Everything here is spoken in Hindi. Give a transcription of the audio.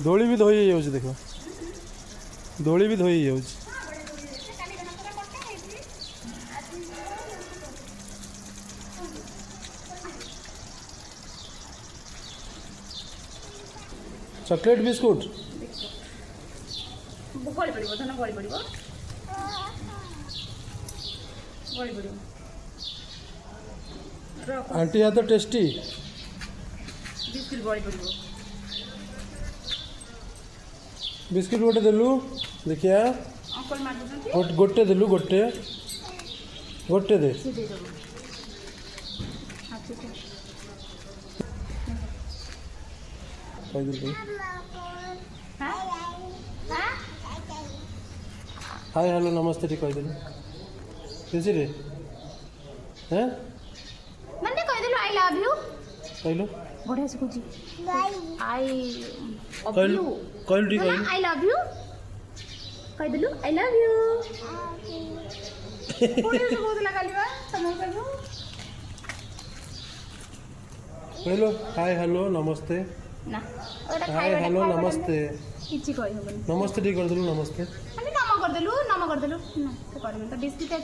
दोली भी धोई जाऊँ देख दोली भी धोई जाऊँ चॉकलेट बिस्कुट गली पड़ो धन गली पड़ो गली पड़ो आंटी हाथ टेस्टी बिस्कुट गली पड़ो बिस्कुट गोटे देलु देखिया अंकल मार गोटे देलु गोटे गोटे दे से दे दो अच्छा हाय हेलो नमस्ते ठीक कहीदेलु किसी रे हैं मैंने कह दिलो आई लव यू कहलु बढ़िया से कुछ आई लव कहलु यू कहलु ठीक कहलु आई लव यू कह दिलो आई लव यू बढ़िया से बहुत लगा लिया तुम कहलु कहलु हाय हेलो नमस्ते ना हाय हेलो नमस्ते किछि कहि होबन नमस्ते ठीक कर देलु नमस्ते नम कर देलु ना तो कर बिस्कुट